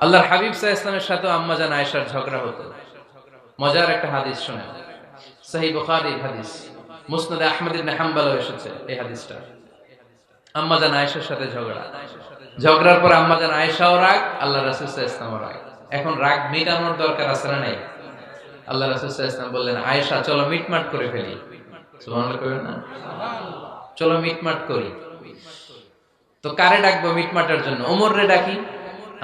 আল্লাহর হাবিব সাল্লাল্লাহু আলাইহি ওয়াসাল্লামের সাথে আম্মা জান আয়েশার ঝগড়া হতো। মজার একটা হাদিস শুনেন, সহিহ বুখারীর হাদিস, মুসনাদে আহমদ ইবনে হাম্বলও এসেছে এই হাদিসটা। আম্মা জান আয়েশার সাথে ঝগড়ার পর আম্মা জান আয়েশাও রাগ, আল্লাহ রাসূল সাল্লাল্লাহু আলাইহি ওয়াসাল্লামও রাগ। এখন রাগ মেটানোর দরকার আছে না নাই? আল্লাহ রাসূল সাল্লাল্লাহু আলাইহি ওয়াসাল্লাম বললেন, আয়েশা চলো মিটমাট করে ফেলি। সুবহানাল্লাহ কইবেন না? চলো মিটমাট করি। তো কারে ডাকবো মিটমাটের জন্য? ওমর রে ডাকি।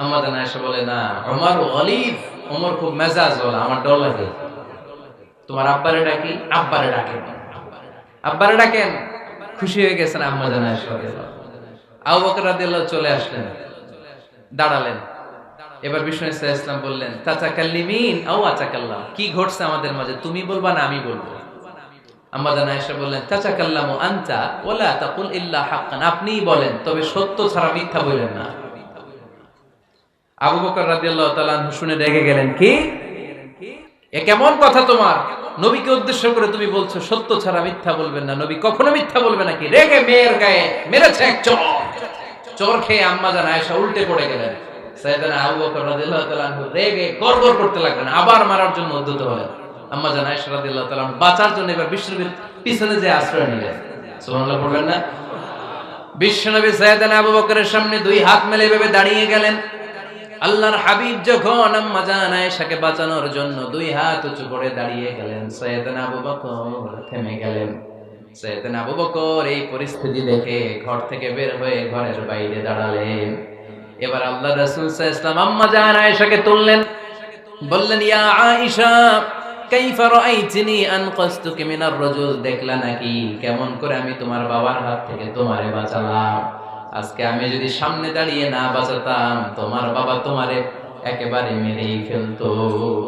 আম্মা জান আয়েশা বলে, না, ওমর গলিব, ওমর খুব মেজাজ ওয়ালা, আমার ডর লাগে। তোমার আব্বারে ডাকি। আব্বারে ডাকেন, আব্বারে ডাকেন। খুশি হয়ে গেছেন আম্মা জান আয়েশা রাদিয়াল্লাহু। আবু বকর রাদিয়াল্লাহু চলে আসলেন, দাঁড়ালেন। এবার বিষ্ণু সাল্লাল্লাহু আলাইহি ওয়াসাল্লাম বললেন, তাতাকাল্লিমিন আও আতাকাল্লাম, কি ঘটছে আমাদের মাঝে, তুমি বলবা না আমি বলবো? আম্মা জান আয়েশা বললেন, তাতাকাল্লামু আনতা ওয়ালা তাকুল ইল্লা হাক্কান, আপনিই বলেন তবে সত্য ছাড়া মিথ্যা বলেন না। আবু বকর রাদিয়াল্লাহু তাআলা আনহু শুনে রেগে গেলেন, কি এ কেমন কথা তোমার? নবীকে উদ্দেশ্য করে তুমি বলছো সত্য ছাড়া মিথ্যা বলবেন না, নবী কখনো মিথ্যা বলবে নাকি? রেগে মেয়ের গায়ে মেরেছে এক চড়। চড় খেয়ে আম্মা জান আয়েশা উল্টে পড়ে গেলেন। সাইয়েদনা আবু বকর রাদিয়াল্লাহু তাআলা আনহু রেগে গড়গড় করতে লাগলেন, আবার মারার জন্য উদ্যত হলেন। আম্মা জান আয়েশা রাদিয়াল্লাহু তাআলা বাঁচার জন্য এবার বিশ্বনবীর পিছনে যে আশ্রয় নিলেন। সুবহানাল্লাহ পড়বেন না? বিশ্বনবী সাইয়েদনা আবু বকরের সামনে দুই হাত মেলে এভাবে দাঁড়িয়ে গেলেন। আল্লাহর হাবিব যখন আম্মা জান আয়েশাকে বাঁচানোর জন্য দুই হাত উঁচু করে দাঁড়িয়ে গেলেন, সাইয়েদনা আবু বকর থেমে গেলেন। সাইয়েদনা আবু বকর এই পরিস্থিতি দেখে ঘর থেকে বের হয়ে ঘরের বাইরে দাঁড়ালেন। এবার আল্লাহর রাসূল সাল্লাল্লাহু আলাইহি ওয়াসাল্লাম আম্মা জান আয়েশাকে তুললেন, বললেন, ইয়া আয়েশা কাইফা রাআইতিনি আনকাসতুকি মিনার রাজুল, দেখলা নাকি কেমন করে আমি তোমার বাবার হাত থেকে তোমারে বাঁচালাম? আজকে আমি যদি সামনে দাঁড়িয়ে না বাঁচাতাম, তোমার বাবা তোমারে একেবারে মেরেই ফেলতো।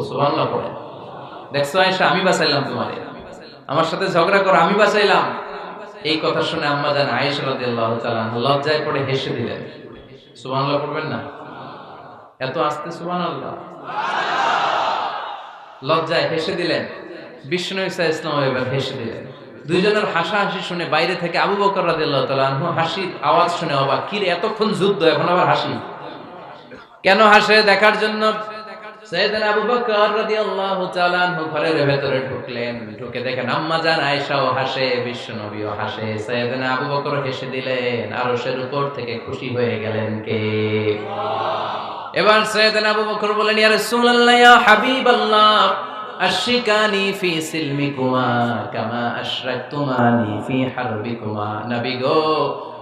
সুবহানাল্লাহ পড়ে। দেখছো আয়েশা, আমি বাঁচাইলাম তোমারে, আমার সাথে ঝগড়া করো, আমি বাঁচাইলাম। এই কথা শুনে আম্মা জান আয়েশা রাদিয়াল্লাহু তাআলা লজ্জায় পড়ে হেসে দিলেন। সুবহানাল্লাহ পড়বেন না? এত আস্তে সুবহানাল্লাহ। লজ্জায় হেসে দিলেন। বিষ্ণু ঈসা ইসলাম এবার হেসে দিলেন। দুইজনের হাসাহাসি শুনে বাইরে থেকে আবু বকর রাদিয়াল্লাহু তাআলা আনহু হাসির আওয়াজ শুনে অবাক, কি রে এতক্ষণ যুদ্ধ এখন আবার হাসি? কেন হাসে দেখার জন্য সাইয়েদনা আবু বকর রাদিয়াল্লাহু তাআলা আনহু ঘরের ভেতরে ঢুকলেন। ঢুকে দেখেন আম্মা জান আয়েশাও হাসে, বিশ্বনবীও হাসে। সাইয়েদনা আবু বকর হেসে দিলেন, আরশের উপর থেকে খুশি হয়ে গেলেন কে? এবার সাইয়েদনা আবু বকর বলেন, ইয়া রাসূলুল্লাহ, ইয়া হাবিবাল্লাহ, আশরিকানি ফি সিলমিকুমা কামা আশরাকতুমানি ফি হারবিকুমা। নবী গো,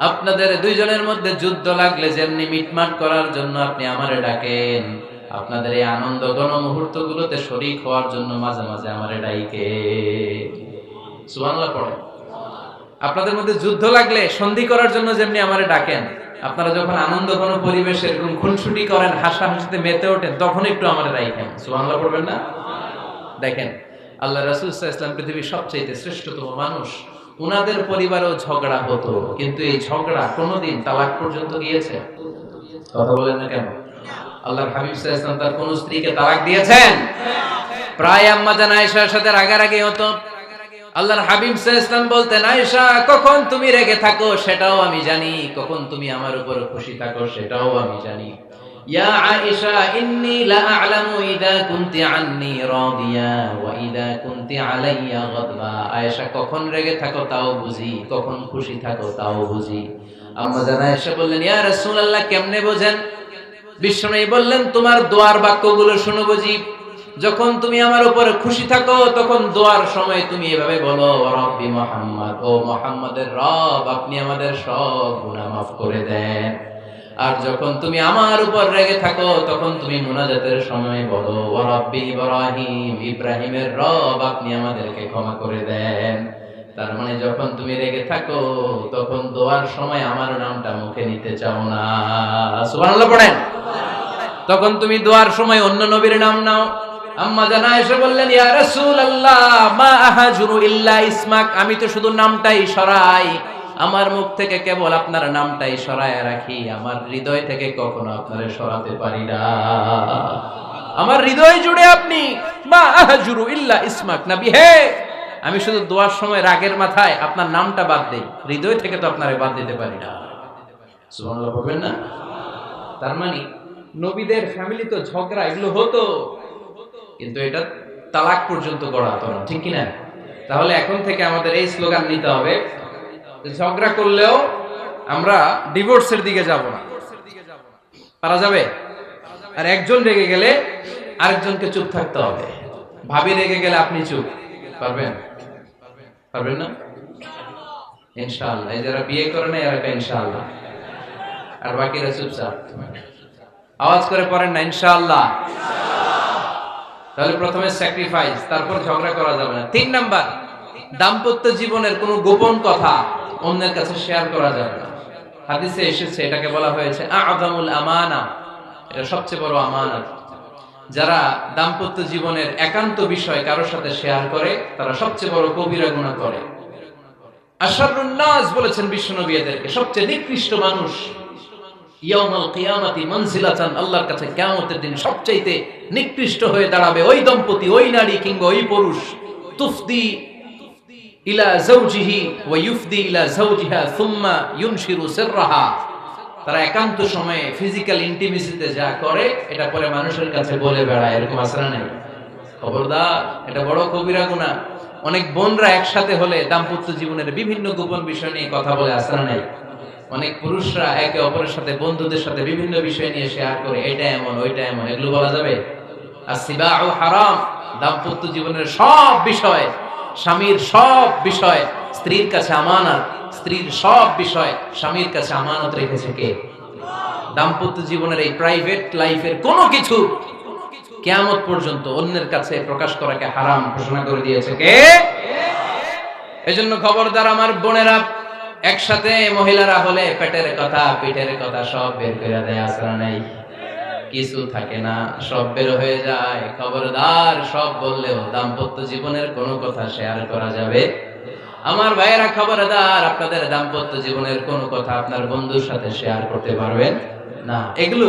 আপনাদের দুইজনের মধ্যে যুদ্ধ লাগলে যেমনি মিটমাট করার জন্য আপনি আমারে ডাকেন, আপনাদের এই আনন্দ ঘন মুহূর্তগুলোতে শরীক হওয়ার জন্য মাঝে মাঝে আমারে ডাইকে। সুবহানাল্লাহ পড়ে। আপনাদের মধ্যে যুদ্ধ লাগলে সন্ধি করার জন্য যেমনি আমারে ডাকেন, আপনারা যখন আনন্দ ঘন পরিবেশে এরকম খুনসুটি করেন, হাসাহাসিতে মেতে ওঠেন, তখন একটু আমারে ডাইকেন। সুবহানাল্লাহ পড়বেন না? দেখেন আল্লাহ রাসূল সাল্লাল্লাহু আলাইহি ওয়াসাল্লাম পৃথিবীর সবচেয়ে শ্রেষ্ঠতম মানুষ, উনাদের পরিবারেও ঝগড়া হতো, কিন্তু এই ঝগড়া কোনোদিন তালাক পর্যন্ত গিয়েছে? কথা বলেন না কেন? আল্লাহর হাবিব সাল্লাল্লাহু আলাইহি ওয়াসাল্লাম তার কোন স্ত্রীকে তালাক দিয়েছেন? প্রায় আম্মা জান আয়েশার সাথে রাগারাগি হতো। আল্লাহর হাবিব সাল্লাল্লাহু আলাইহি ওয়াসাল্লাম বলতেন, আয়েশা কখন তুমি রেগে থাকো সেটাও আমি জানি, কখন তুমি আমার উপর খুশি থাকো সেটাও আমি জানি। ইয়া আয়েশা ইন্নী লা আ'লামু ইযা কুনতি আন্নী রাদিয়া ওয়া ইযা কুনতি আলাইয়া গাদবা। আয়েশা কখন রেগে থাকো তাও বুঝি, কখন খুশি থাকো তাও বুঝি। আম্মা জান আয়েশা বললেন, ইয়া রাসূলুল্লাহ কেমনে বোঝেন? বিশ্বনবী বললেন, তোমার দোয়ার বাক্যগুলো শুনো বুঝি। যখন তুমি আমার উপরে খুশি থাকো তখন দোয়ার সময় তুমি এভাবে বলো, রব্বি মুহাম্মদ, ও মুহাম্মাদের রব, আপনি আমাদের সব গুনাহ মাফ করে দেন। আর যখন তুমি আমার উপর রেগে থাকো তখন তুমি মুনাজাতের সময় বলো, ও রব্বি ইব্রাহিম, ইব্রাহিমের রব, আপনি আমাদেরকে ক্ষমা করে দেন। তার মানে যখন তুমি রেগে থাকো তখন দোয়ার সময় আমার নামটা মুখে নিতে চাও না। সুবহানাল্লাহ পড়েন। তখন তুমি দোয়ার সময় অন্য নবীর নাম নাও। আম্মা জান আয়েশা বললেন, ইয়া রাসূলুল্লাহ মা আহাজুরু ইল্লা ইসমাক, আমি তো শুধু নামটাই সরাই, আমার মুখ থেকে কেবল আপনার নামটাই সরায় রাখি, আমার হৃদয় থেকে কখনো আপনারে সরাতে পারি না। আমার হৃদয় জুড়ে আপনি, মা আহাজুরু ইল্লা ইসমাক, নবী হে, আমি শুধু দোয়ার সময় রাগের মাথায় আপনার নামটা বাদ দেই, হৃদয় থেকে তো আপনারে বাদ দিতে পারি না। সুবহানাল্লাহ বলবেন না? তার মানে নবীদের ফ্যামিলি তো ঝগড়া এগুলো হতো, কিন্তু এটা তালাক পর্যন্ত গড়াতো না, ঠিক কিনা? তাহলে এখন থেকে আমাদের এই স্লোগান নিতে হবে, ঝগড়া করলেও আমরা ডিভোর্সের দিকে যাব না। পারা যাবে? আর একজন রেগে গেলে আরেকজনকে চুপ থাকতে হবে। ভাবি রেগে গেলে আপনি চুপ, পারবেন? পারবেন না? ইনশাআল্লাহ। এই যারা বিয়ে করে না এরা ইনশাআল্লাহ, আর বাকিরা চুপচাপ। আওয়াজ করে পড়েন না ইনশাআল্লাহ। তাহলে প্রথমে স্যাক্রিফাইস, তারপর ঝগড়া করা যাবে না। 3 নাম্বার, দাম্পত্য জীবনের কোনো গোপন কথা অন্যের কাছে শেয়ার করা যাবে না। হাদিসে এসেছে, এটাকে বলা হয়েছে আ'যামুল আমানা, এটা সবচেয়ে বড় আমানত। যারা দাম্পত্য জীবনের একান্ত বিষয় কারোর সাথে শেয়ার করে তারা সবচেয়ে বড় কবিরা গুনাহ করে। আশরারুন নাস বলেছেন বিশ্বনবী এদেরকে, সবচেয়ে নিকৃষ্ট মানুষ। ইয়াউমাল কিয়ামাতি মানজিলাতান, আল্লাহর কাছে কিয়ামতের দিন সবচাইতে নিকৃষ্ট হয়ে দাঁড়াবে ওই দম্পতি, ওই নারী কিংবা ওই পুরুষ। তুফদি ইলা যাওজিহি ওয়া ইউফদি ইলা যাওজিহা সুম্মা ইউনশিরু সিররাহা, তারা একান্ত সময়ে ফিজিক্যাল ইন্টিমেসিতে যা করে এটা পরে মানুষের কাছে বলে বেড়ায়। এরকম আছে না নাই? খবরদার, এটা বড় কবিরা গুনাহ। অনেক বোনরা একসাথে হলে দাম্পত্য জীবনের বিভিন্ন গোপন বিষয় নিয়ে কথা বলে, আছে না নাই? অনেক পুরুষরা একে অপরের সাথে, বন্ধুদের সাথে বিভিন্ন বিষয় নিয়ে শেয়ার করে, এটা এমন ওইটা এমন, এগুলো বলা যাবে? আসিবাউ হারাম। দাম্পত্য জীবনের সব বিষয়, স্বামীর সব বিষয় স্ত্রীর কাছে আমানত, স্ত্রীর সব বিষয় স্বামীর কাছে আমানত রেখেছে কে? দাম্পত্য জীবনের এই প্রাইভেট লাইফের কোনো কিছু কিয়ামত পর্যন্ত অন্যের কাছে প্রকাশ করাকে হারাম ঘোষণা করে দিয়েছে কে? এজন্য খবরদার আমার বোনেরা, একসাথে মহিলারা হলে পেটের কথা পিঠের কথা সব বের করে দেয়, আসরা নাই? কিছু থাকে না, সব বের হয়ে যায়। খবরদার, সব বললেও দাম্পত্য জীবনের কোনো কথা শেয়ার করা যাবে? আমার ভাইয়েরা খবরদার, আপনাদের দাম্পত্য জীবনের কোনো কথা আপনার বন্ধুর সাথে শেয়ার করতে পারবেন না। এগুলো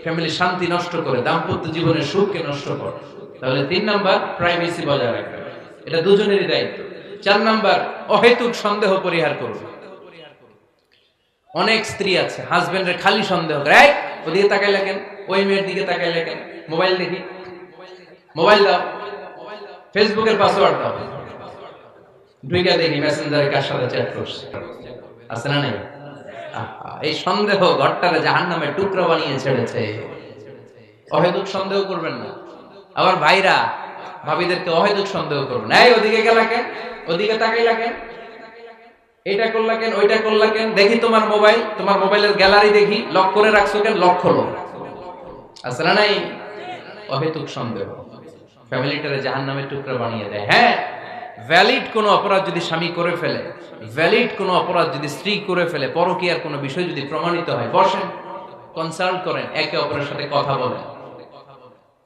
ফ্যামিলি শান্তি নষ্ট করে, দাম্পত্য জীবনের সুখকে নষ্ট করে। তাহলে 3 নাম্বার, প্রাইভেসি বজায় রাখবে, এটা দুজনেরই দায়িত্ব। 4 নাম্বার, অহেতুক সন্দেহ পরিহার করবে। অনেক স্ত্রী আছে হাজবেন্ডের খালি সন্দেহ করে, এই ওদিকে তাকাইলা কেন, ওই মেয়ের দিকে তাকাইলা কেন, মোবাইল দেখি, মোবাইল দাও, ফেসবুকের পাসওয়ার্ড দাও, ঢুইকা দেখি মেসেঞ্জারে কার সাথে চ্যাট করছে, আছে না নাই? এই সন্দেহ ঘরটারে জাহান্নামের টুকরো বানিয়ে ছেড়েছে। অহেতুক সন্দেহ করবেন না। আবার ভাইরা ভাবিদেরকে অহেতুক সন্দেহ করবেন, এই ওদিকে গেলা কেন, ওদিকে তাকাইলা কেন, এটা করলা কেন, ওইটা করলা কেন, দেখি তোমার মোবাইল, তোমার মোবাইলের গ্যালারি দেখি, লক করে রাখছো কেন, লক খোলো, আছে না নাই? অহেতুক সন্দেহ ফ্যামিলিটারে জাহান্নামের টুকরা বানিয়ে দেয়। হ্যাঁ, ভ্যালিড কোনো অপরাধ যদি স্বামী করে ফেলে, ভ্যালিড কোনো অপরাধ যদি স্ত্রী করে ফেলে, পরকীয়ার কোনো বিষয় যদি প্রমাণিত হয়, বসেন, কনসাল্ট করেন, একে অপরের সাথে কথা বলেন,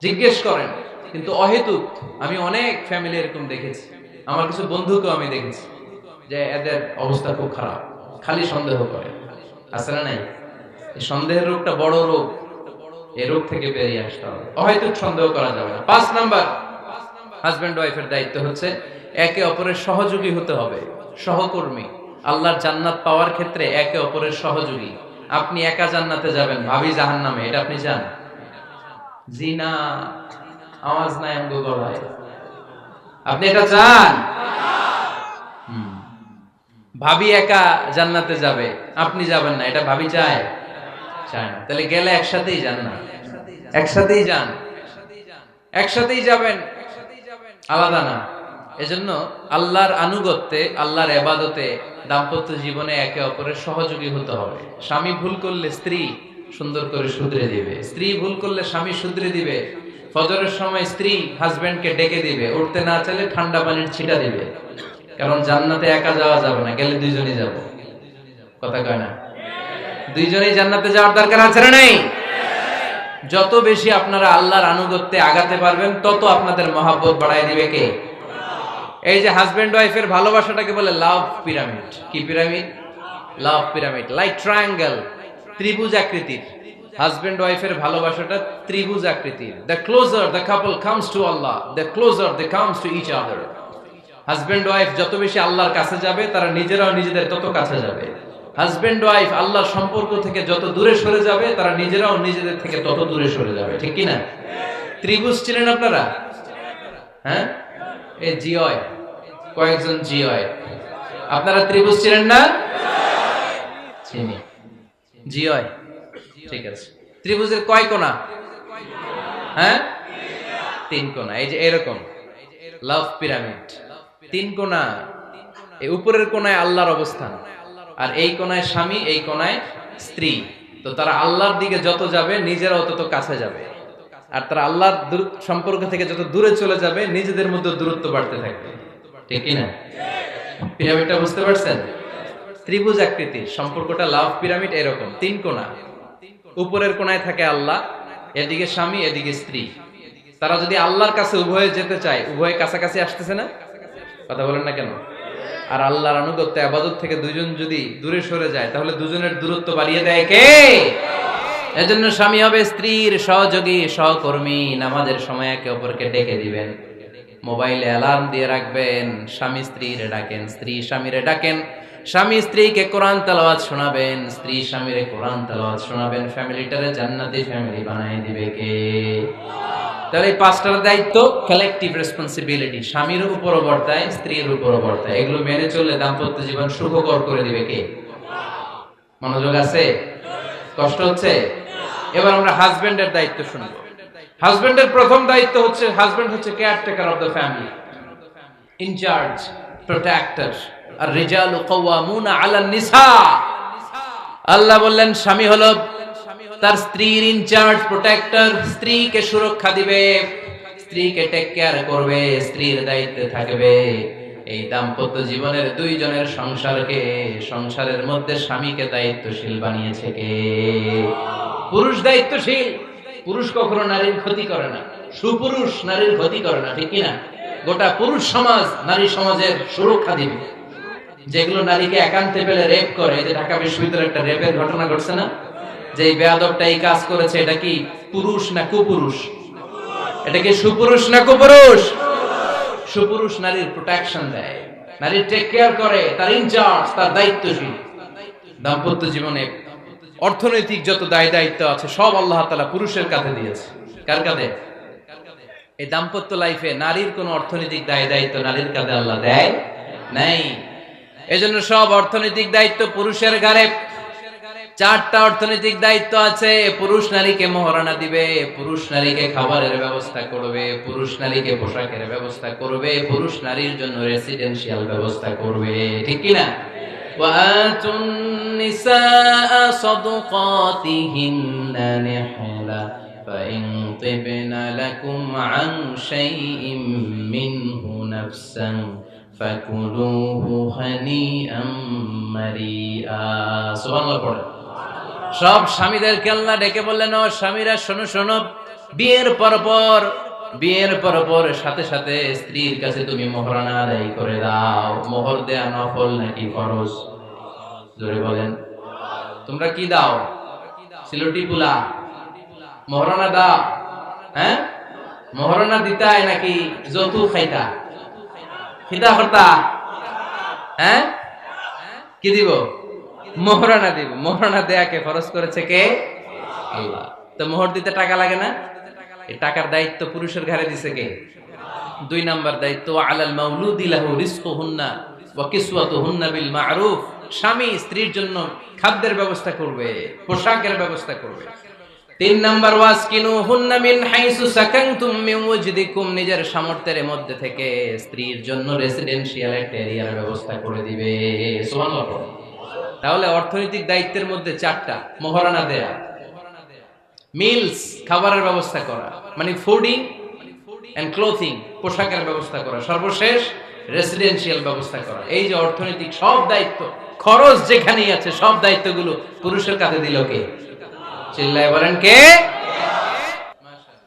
জিজ্ঞেস করেন। কিন্তু অহেতুক, আমি অনেক ফ্যামিলি এরকম দেখেছি, আমার কিছু বন্ধুকেও আমি দেখেছি যে এদের অবস্থা খুব খারাপ, খালি সন্দেহ করে, আছে না নাই? এই সন্দেহের রোগটা বড় রোগ, এই রোগ থেকে বেরিয়ে আসতে হবে। অহেতুক সন্দেহ করা যাবে না। 5 নাম্বার, হাজবেন্ড ওয়াইফের দায়িত্ব হচ্ছে একে অপরের সহযোগী হতে হবে, সহকর্মী। আল্লাহর জান্নাত পাওয়ার ক্ষেত্রে একে অপরের সহযোগী। আপনি একা জান্নাতে যাবেন, ভাবি জাহান্নামে, এটা আপনি চান? জি না, আওয়াজ নাই অঙ্গ গলায়। আপনি এটা চান? ভাবি একা জান্নাতে যাবে, আপনি যাবেন না, এটা ভাবি চায়? চায় না। তাহলে গেলে একসাথেই যান না, একসাথেই যান, একসাথেই যাবেন, আলাদা না। এজন্য আল্লাহর আনুগত্যে, আল্লাহর ইবাদতে, দাম্পত্য জীবনে একে অপরের সহযোগী হতে হবে। স্বামী ভুল করলে স্ত্রী সুন্দর করে শুধরে দিবে, স্ত্রী ভুল করলে স্বামী শুধরে দিবে। ফজরের সময় স্ত্রী হাজবেন্ডকে ডেকে দিবে, উঠতে না চাইলে ঠান্ডা পানির ছিটা দিবে। কারণ জান্নাতে একা যাওয়া যাবে না, গেলে দুইজনই যাব। কথা কয় না? দুইজনেই জান্নাতে যাওয়ার দরকার আছে না নাই? যত বেশি আপনারা আল্লাহর আনুগত্যে আগাতে পারবেন, তত আপনাদের মহব্বত বাড়ায় দিবে কে? এই যে হাজবেন্ড ওয়াইফের ভালোবাসাটাকে বলে লাভ পিরামিড। কি pyramid? Love pyramid, like triangle, ত্রিভুজ আকৃতির। হাজবেন্ড ওয়াইফের ভালোবাসাটা ত্রিভুজ আকৃতির। The closer the couple comes to Allah, the closer they comes to each other. Husband wife যত বেশি আল্লাহর কাছে যাবে, তারা নিজেরাও নিজেদের তত কাছে যাবে। হাজবেন্ড ওয়াইফ আল্লাহর সম্পর্ক থেকে যত দূরে সরে যাবে তারা নিজেরাও নিজেদের থেকে তত দূরে সরে যাবে, ঠিক কি না? ত্রিভুজ ছিলেন আপনারা? হ্যাঁ, এই জিওয় কয়েকজন জিওয়, আপনারা ত্রিভুজ ছিলেন না? চিনি জিওয়, ঠিক আছে। ত্রিভুজের কয় কোণা? হ্যাঁ, 3 কোণা। এই যে এরকম লাভ পিরামিড, 3 কোণা। এই উপরের কোণায় আল্লাহর অবস্থান, আর এই কোণায় স্বামী, এই কোণায় স্ত্রী। তো তারা আল্লাহর দিকে যত যাবে নিজেরাও তত কাছে যাবে, আর তারা আল্লাহর সম্পর্ক থেকে যত দূরে চলে যাবে নিজেদের মধ্যে দূরত্ব বাড়তে থাকবে, ঠিক কি না? পিরামিডটা বুঝতে পারছেন? ত্রিভুজ আকৃতির সম্পর্কটা লাভ পিরামিড এরকম, 3 কোণা। উপরের কোণায় থাকে আল্লাহ, এদিকে স্বামী, এদিকে স্ত্রী। তারা যদি আল্লাহর কাছে উভয়ে যেতে চায়, উভয়ে কাছাকাছি আসতেছে না? কথা বলেন না কেন? আর আল্লাহর আনুগত্য ইবাদত থেকে দুইজন যদি দূরে সরে যায় তাহলে দুজনের দূরত্ব বাড়িয়ে দেয় কে? এজন্য স্বামী হবে স্ত্রীর সহযোগী, সহকর্মী। নামাজের সময় একে অপরকে ডেকে দিবেন, মোবাইলে অ্যালার্ম দিয়ে রাখবেন। স্বামী স্ত্রীরে ডাকেন, স্ত্রী স্বামীরে ডাকেন। স্বামী স্ত্রীকে কোরআন তেলাওয়াত শোনাবেন, স্ত্রী স্বামীরে কোরআন তেলাওয়াত শোনাবেন। ফ্যামিলিটারে জান্নাতি ফ্যামিলি বানায় দিবে কে? তাহলে এই 5টার দায়িত্ব কালেকটিভ রেসপন্সিবিলিটি, স্বামীর উপরও বর্তায়, স্ত্রীর উপরও বর্তায়। এগুলো মেনে চললে দাম্পত্য জীবন সুখকর করে দিবে কে? মনোযোগ আছে? কষ্ট হচ্ছে? এবার আমরা হাজবেন্ডের দায়িত্ব শুনবো। হাজবেন্ডের প্রথম দায়িত্ব হচ্ছে, হাজবেন্ড হচ্ছে caretaker of the family, incharge, protector. আর রিজালু কাওয়ামুনা আলান নিসা। আল্লাহ বললেন স্বামী হলো তার স্ত্রীর ইনচার্জ, প্রোটেক্টর। স্ত্রীকে সুরক্ষা দিবে, স্ত্রীকে টেক কেয়ার করবে, স্ত্রীর দায়িত্বে থাকবে। এই দাম্পত্য জীবনের দুইজনের সংসারকে, সংসারের মধ্যে স্বামীকে দায়িত্বশীল বানিয়েছে কে? পুরুষ দায়িত্বশীল। পুরুষ কখনো নারীর ক্ষতি করে না, সুপুরুষ নারীর ক্ষতি করে না, ঠিক কিনা? গোটা পুরুষ সমাজ নারী সমাজের সুরক্ষা দিবে। যেগুলো নারীকে একান্তে পেলে রেপ করে, যে ঢাকা বিশ্ববিদ্যালয়ে একটা রেপের ঘটনা ঘটছে না, যে এই বেয়াদবটা এই কাজ করেছে, এটা কি পুরুষ না কুপুরুষ? এটা কি সুপুরুষ না কুপুরুষ? সুপুরুষ নারীর প্রোটেকশন দেয়, নারীর টেক কেয়ার করে, তার ইনচার্জ, তার দায়িত্বশীল। দাম্পত্য জীবনে অর্থনৈতিক যত দায় দায়িত্ব আছে সব আল্লাহ তাআলা পুরুষের কাঁধে দিয়েছে। কার কাঁধে? এই দাম্পত্য লাইফে নারীর কোনো অর্থনৈতিক দায় দায়িত্ব নারীর কাঁধে আল্লাহ দেয় নাই। এজন্য সব অর্থনৈতিক দায়িত্ব পুরুষের ঘাড়ে। 4টা অর্থনৈতিক দায়িত্ব আছে। পুরুষ নারীকে মহারণা দিবে, পুরুষ নারীকে খাবারের ব্যবস্থা করবে, পুরুষ নারীকে পোশাকের ব্যবস্থা করবে, পুরুষ নারীর জন্য রেসিডেন্সিয়াল ব্যবস্থা করবে, ঠিক কি না? ওয়াতুন নিসা সাদকাতিহিন্না নিহলা ফাইন তিবনা লাকুম আন শাইইম মিনহু নাফসান ফাকুলুহু হানিআম মারিআ। সুবহানাল্লাহ পড়ে। সব স্বামীদেরকে আল্লাহ ডেকে বললেন, ও স্বামীরা শোনো শোনো, বিয়ের পর সাথে সাথে স্ত্রীর কাছে তুমি মোহরানা আদায় করে দাও। মোহর দেয়া নফল নাকি ফরজ? জোরে বলেন। তোমরা কি দাও? সিলটি পুলা মোহরানা দাও? হ্যাঁ, মোহরানা দিতাই নাকি যৌতুক খাইতা? খিদা করতা? হ্যাঁ, কি দিব? মোহরানা দিব। মোহরানা দেয়াকে ফরজ করেছে কে? আল্লাহ। তো মোহর দিতে টাকা লাগে না? এই টাকার দায়িত্ব পুরুষের ঘাড়ে দিছে কে? 2 নাম্বার দায়িত্ব, আলাল মাউলুদি লাহু রিজকুহুন্না ওয়া কিসওয়াতুহুন্না বিল মা'রুফ। স্বামী স্ত্রীর জন্য খাদ্যের ব্যবস্থা করবে, পোশাকের ব্যবস্থা করবে। 3 নাম্বার, ওয়াসকিনুহুন্না মিন হাইসু সাকানতুম মিন ওয়াজদিকুম। নিজের সামর্থ্যের মধ্যে থেকে স্ত্রীর জন্য রেসিডেন্সিয়াল একটা এরিয়ার ব্যবস্থা করে দিবে। সুবহানাল্লাহ। তাহলে অর্থনৈতিক দায়িত্বের মধ্যে 4টা: মোহরানা দেয়া, মিলস খাবারের ব্যবস্থা করা, মানে ফুডিং এন্ড ক্লোথিং, পোশাকের ব্যবস্থা করা, সর্বশেষ রেসিডেন্সিয়াল ব্যবস্থা করা। এই যে অর্থনৈতিক সব দায়িত্ব, খরচ যেখানেই আছে, সব দায়িত্বগুলো পুরুষের কাঁধে দিল কে? চিল্লায় বলেন কে?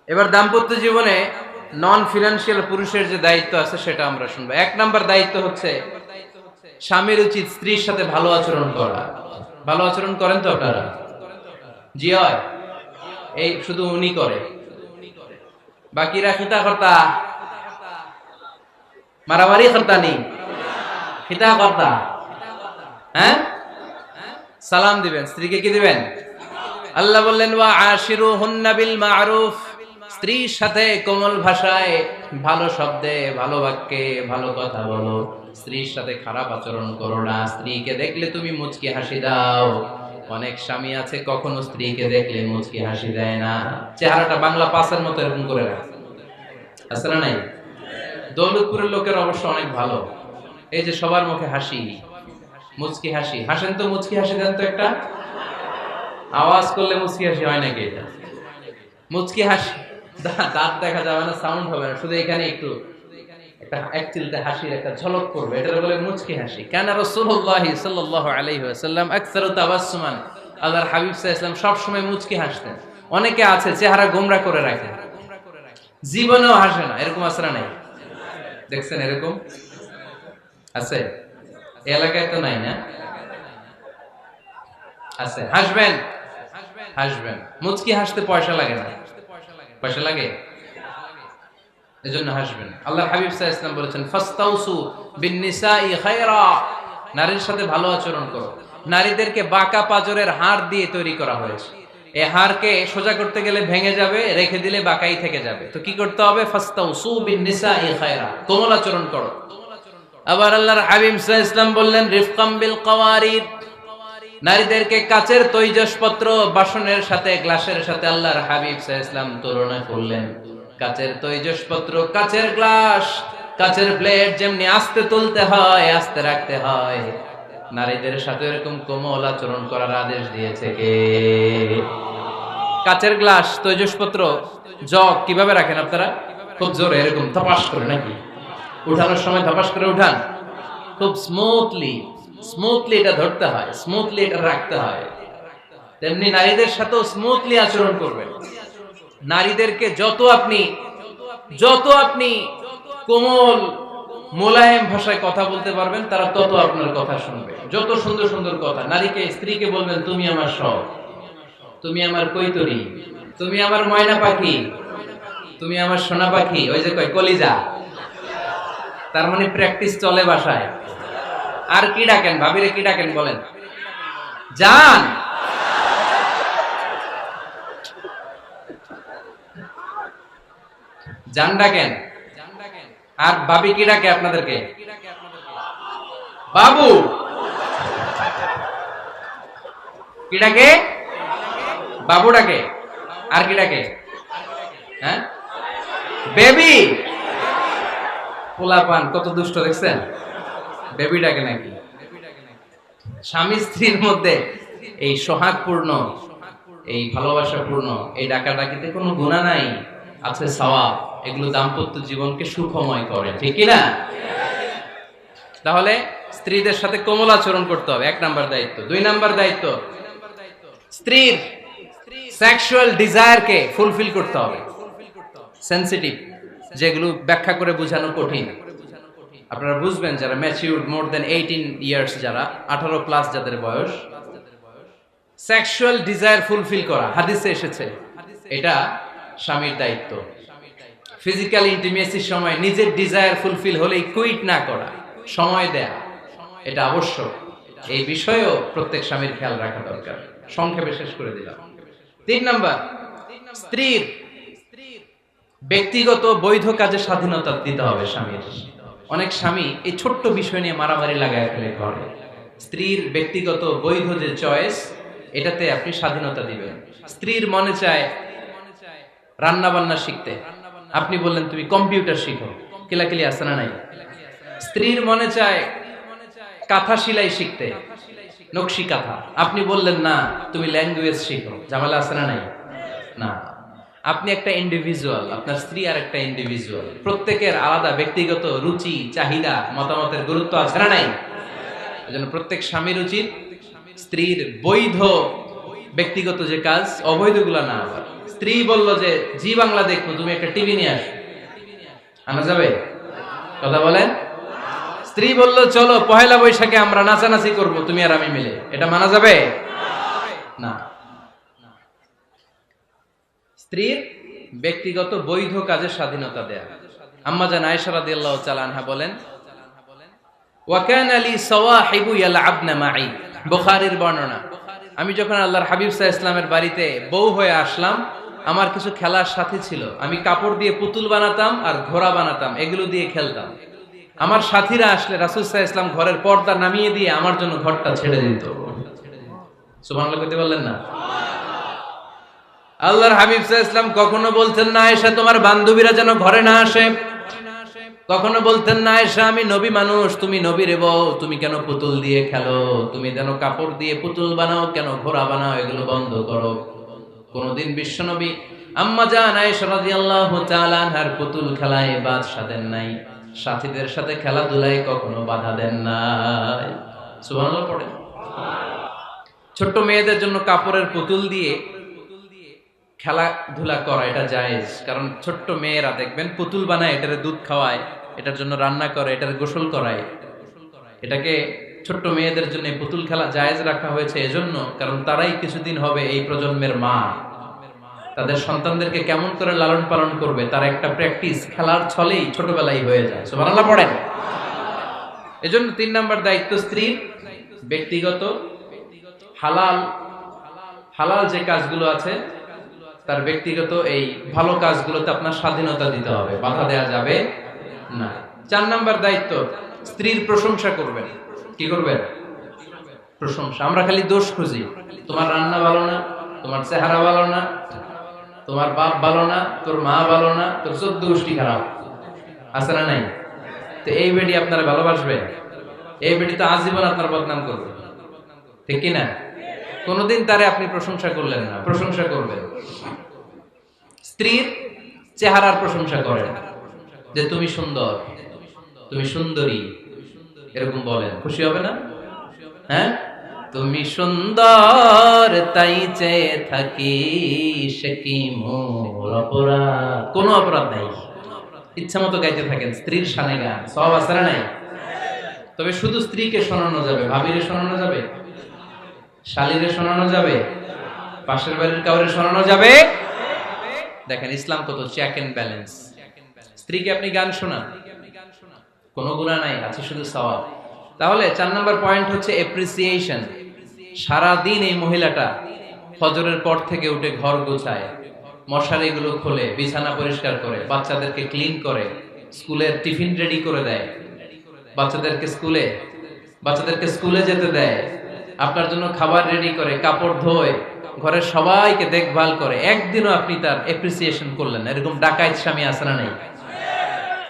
এবার দাম্পত্য জীবনে নন ফিনান্সিয়াল পুরুষের যে দায়িত্ব আছে সেটা আমরা শুনবো। 1 নাম্বার দায়িত্ব হচ্ছে, স্বামীর উচিত স্ত্রীর সাথে ভালো আচরণ করা। ভালো আচরণ করেন তো আপনারা? জি হয়। এই শুধু উনি করে, বাকিরা খিতা কর্তা, মারামারি কর্তা নেই, খিতা কর্তা। হ্যাঁ, সালাম দিবেন, স্ত্রীকে কি দিবেন? আল্লাহ বললেন ওয়া আশিরুহুন্না বিল মা'রুফ, স্ত্রীর সাথে কোমল ভাষায়, ভালো শব্দে, ভালো বাক্যে, ভালো কথা বলো। স্ত্রীর সাথে খারাপ আচরণ করো না। স্ত্রীকে দেখলে তুমি মুচকি হাসি দাও। অনেক স্বামী আছে কখনো স্ত্রীকে দেখলে মুচকি হাসি দেয় না, চেহারাটা বাংলা পাসের মতো এরকম করে রাখে, আছে না নাই? দৌলতপুরের লোকের অবশ্য অনেক ভালো, এই যে সবার মুখে হাসি, মুচকি হাসি। হাসেন তো, মুচকি হাসি দেন তো একটা। আওয়াজ করলে মুচকি হাসি হয় নাকি? এটা মুচকি হাসি, দাঁত দেখা যাবে না, সাউন্ড হবে না, শুধু এখানে একটু একটা এক চিলতে হাসির একটা ঝলক করবে, এটা বলে মুচকি হাসি। কেন রাসূলুল্লাহ সাল্লাল্লাহু আলাইহি ওয়াসাল্লাম আকসারু তাবাসসুমান, আল্লাহর হাবিব সাল্লাল্লাহু আলাইহি ওয়াসাল্লাম সব সময় মুচকি হাসতেন। অনেকে আছে চেহারা গোমরা করে রাখে, জীবনেও হাসে না, এরকম আছে না নাই? দেখছেন এরকম আছে? এই এলাকায় তো নাই না? আছে। হাসবেন, হাসবেন। মুচকি হাসতে পয়সা লাগে না, পয়সা লাগে, এজন্য হাসবেন। আল্লাহর হাবিব সাল্লাল্লাহু আলাইহি ওয়াসাল্লাম বলেছেন ফাস্তাউসু বিন নিসাই খায়রা, নারীর সাথে ভালো আচরণ করো। নারীদেরকে বাঁকা পাজরের হাড় দিয়ে তৈরি করা হয়েছে। এই হাড়কে সোজা করতে গেলে ভেঙে যাবে, রেখে দিলে বাঁকাই থেকে যাবে। তো কি করতে হবে? ফাস্তাউসু বিন নিসাই খায়রা, কোমল আচরণ করো। আবার আল্লাহর হাবিব সাল্লাল্লাহু আলাইহি ওয়াসাল্লাম বললেন রিফকাম বিল কাওয়ারিদ, নারীদেরকে কাচের তৈজসপত্র, বাসনের সাথে, গ্লাসের সাথে আল্লাহর হাবিব সাল্লাল্লাহু আলাইহি ওয়াসাল্লাম তুলনা করলেন। কাচের তৈজসপত্র, কাচের গ্লাস, কাচের প্লেট যেমনি আস্তে তুলতে হয়, আস্তে রাখতে হয়, নারীদের সাথে এরকম কোমল আচরণ করার আদেশ দিয়েছে কে? কাচের গ্লাস, তৈজসপত্র, জগ কিভাবে রাখেন আপনারা? খুব জোরে এরকম ধপাস করে নাকি? উঠানোর সময় ধপাস করে উঠান? খুব স্মুথলি, স্মুথলি এটা ধরতে হয়, স্মুথলি এটা রাখতে হয়। তেমনি নারীদের সাথেও স্মুথলি আচরণ করবেন। নারীদেরকে যত আপনি কোমল মোলায়েম ভাষায় কথা বলতে পারবেন, তারা তত আপনার কথা শুনবে। যত সুন্দর সুন্দর কথা, নারীকে, স্ত্রীকে বলবেন তুমি আমার সব, তুমি আমার কৈতরী, তুমি আমার ময়না পাখি, তুমি আমার সোনা পাখি। ওই যে কয় কলিজা, তার মানে প্র্যাকটিস চলে বাসায়। আর কি ডাকেন? ভাবিরে কি ডাকেন বলেন? জান। জান ডাকেন। আর ভাবি কি ডাকে আপনাদেরকে? বাবু। কি ডাকে? বাবু ডাকে। আর কি ডাকে? হ্যাঁ, বেবি। পোলাপান কত দুষ্ট দেখছেন, বেবি ডাকে নাকি? স্বামী স্ত্রীর মধ্যে এই সোহাগপূর্ণ, এই ভালোবাসাপূর্ণ এই ডাকাডাকিতে কোনো গুনাহ নাই, আছে সওয়াব। এগুলো দাম্পত্য জীবনকে সুখময় করে, ঠিক কি না? তাহলে স্ত্রীদের সাথে কোমল আচরণ করতে হবে, 1 নাম্বার দায়িত্ব। 2 নাম্বার দায়িত্ব, স্ত্রীর সেক্সুয়াল ডিজায়ারকে ফুলফিল করতে হবে। সেনসিটিভ, যেগুলো ব্যাখ্যা করে বোঝানো কঠিন। আপনারা বুঝবেন যারা ম্যাচিউরড, মোর দেন 18 ইয়ার্স, যারা 18 প্লাস যাদের বয়স, সেক্সুয়াল ডিজায়ার ফুলফিল করা হাদিসে এসেছে, এটা স্বামীর দায়িত্ব। ফিজিক্যাল ইন্টিমেসির সময় নিজের ডিজায়ার ফুলফিল হলেই কুইট না করা, সময় দেয়া, এটা আবশ্যক। এই বিষয়েও প্রত্যেক স্বামীর খেয়াল রাখা দরকার। সংক্ষেপে শেষ করে দিলাম। 3 নাম্বার, স্ত্রীর ব্যক্তিগত বৈধ কাজে স্বাধীনতা দিতে হবে স্বামীর। অনেক স্বামী এই ছোট্ট বিষয় নিয়ে মারামারি লাগায় ফেলে ঘরে। স্ত্রীর ব্যক্তিগত বৈধ যে চয়েস, এটাতে আপনি স্বাধীনতা দিবেন। স্ত্রীর মনে চায় রান্না বান্না শিখতে, আপনি বললেন তুমি কম্পিউটার শিখো, কিলাকিলি আছে না নাই? স্ত্রীর মনে চায় কাঁথা সেলাই শিখতে, নকশি কাঁথা, আপনি বললেন না তুমি ল্যাঙ্গুয়েজ শিখো, ঝামেলা আছে না নাই? না, আপনি একটা ইন্ডিভিজুয়াল, আপনার স্ত্রী আর একটা ইন্ডিভিজুয়াল, প্রত্যেকের আলাদা ব্যক্তিগত রুচি, চাহিদা, মতামতের গুরুত্ব আছে না নাই? এজন্য প্রত্যেক স্বামীর উচিত স্ত্রীর বৈধ ব্যক্তিগত যে কাজ, অবৈধগুলা না। আবার স্ত্রী বলল যে জি বাংলা দেখবো, তুমি একটা টিভি নিয়ে আসো, আনা যাবে? কথা বলেন। স্ত্রী বলল চলো পহেলা বৈশাখে আমরা নাচানাচি করব, তুমি আর আমি মিলে, এটা মানা যাবে না। স্ত্রীর ব্যক্তিগত বৈধ কাজে স্বাধীনতা দেয়া। আম্মা জান আয়েশা রাদিয়াল্লাহু তাআলা আনহা বলেন, ওয়া কানা লি সাওয়াহিবু ইয়ালআবনা মাই, বুখারীর বর্ণনা, আমি যখন আল্লাহর হাবিব সাল্লাল্লাহু আলাইহি ইসলামের বাড়িতে বউ হয়ে আসলাম, আমার কিছু খেলার সাথী ছিল। আমি কাপড় দিয়ে পুতুল বানাতাম আর ঘোড়া বানাতাম, এগুলো দিয়ে খেলতাম। আমার সাথীরা আসলে রাসূল সাল্লাল্লাহু আলাইহি ইসলাম ঘরের পর্দা নামিয়ে দিয়ে আমার জন্য ঘরটা ছেড়ে দিত। সুবহানাল্লাহ কইতে বললেন না? আল্লাহর হাবিব সাল্লাল্লাহু আলাইহি ইসলাম কখনো বলতেন না আয়েশা তোমার বান্ধবীরা যেন ঘরে না আসে, কখনো বলতেন না আয়েশা আমি নবী মানুষ, তুমি নবীর বউ, তুমি কেন পুতুল দিয়ে খেলো, তুমি যেন কাপড় দিয়ে পুতুল বানাও, কেন ঘোড়া বানাও, এগুলো বন্ধ করো। কোনদিন বিশ্বনবী আম্মা জান আয়েশা রাদিয়াল্লাহু তাআলা আনহার পুতুল খেলায় বাধা দেন নাই, সাথীদের সাথে খেলাধুলায় কখনো বাধা দেন নাই। সুবহানাল্লাহ পড়ে। ছোট্ট মেয়েদের জন্য কাপড়ের পুতুল দিয়ে খেলাধুলা করা এটা জায়েজ, কারণ ছোট্ট মেয়েরা দেখবেন পুতুল বানায়, এটারে দুধ খাওয়ায়, এটার জন্য রান্না করে, এটার গোসল করায়। এটাকে ছোট্ট মেয়েদের জন্য পুতুল খেলা জায়েজ রাখা হয়েছে এজন্য, কারণ তারাই কিছুদিন হবে এই প্রজন্মের মা। তাদের সন্তানদেরকে কেমন করে লালন পালন করবে তার একটা প্র্যাকটিস খেলার ছলেই ছোটবেলায় হয়ে যায়। সুবহানাল্লাহ পড়েন। এজন্য 3 নাম্বার দায়িত্ব স্ত্রীর ব্যক্তিগত হালাল যে কাজগুলো আছে তার ব্যক্তিগত এই ভালো কাজগুলোতে আপনার স্বাধীনতা দিতে হবে, বাধা দেওয়া যাবে না। 4 নাম্বার দায়িত্ব স্ত্রীর প্রশংসা করবেন। কি করবেন? প্রশংসা। আমরা খালি দোষ খুঁজি, তোমার রান্না ভালো না, তোমার চেহারা ভালো না, তোমার বাপ ভালো না, তোর মা ভালো না, তোর 14 গোষ্ঠী খারাপ, আছে না নাই? তো এই বেটি আপনারা ভালোবাসবে? এই বেটি তো আজীবন আপনার বদনাম করবে, ঠিক কি না? কোনদিন তারে আপনি প্রশংসা করলেন না, প্রশংসা করবেন। স্ত্রীর চেহারার প্রশংসা করেন, যে তুমি সুন্দর, তুমি সুন্দরী, এরকম বলেন, খুশি হবে না? হ্যাঁ, তুমি সুন্দর তাই চেয়ে থাকি, সে কি মোর অপরাধ? কোনো অপরাধ নাই, ইচ্ছা মতো গাইতে থাকেন স্ত্রীর শানে গান, সব আছে না নাই? তবে শুধু স্ত্রীকে শোনানো যাবে, ভাবিরে শোনানো যাবে, শালীরে শোনানো যাবে, পাশের বাড়ির কাউরে শোনানো যাবে? দেখেন ইসলাম কত চেক এন্ড ব্যালেন্স। স্ত্রীকে আপনি গান শোনান, কোনো গুনাহ নাই, আছে শুধু সওয়াব। তাহলে 4 নাম্বার পয়েন্ট হচ্ছে এপ্রিসিয়েশন। সারা দিন এই মহিলাটা ফজরের পর থেকে উঠে ঘর গোছায়, মশারিগুলো খোলে, বিছানা পরিষ্কার করে, বাচ্চাদেরকে ক্লিন করে, স্কুলের টিফিন রেডি করে দেয়, বাচ্চাদেরকে স্কুলে যেতে দেয়, আপনার জন্য খাবার রেডি করে, কাপড় ধোয়, ঘরের সবাইকে দেখভাল করে। একদিনও আপনি তার এপ্রিসিয়েশন করলেন? এরকম ডাকাইত স্বামী আছে না নাই?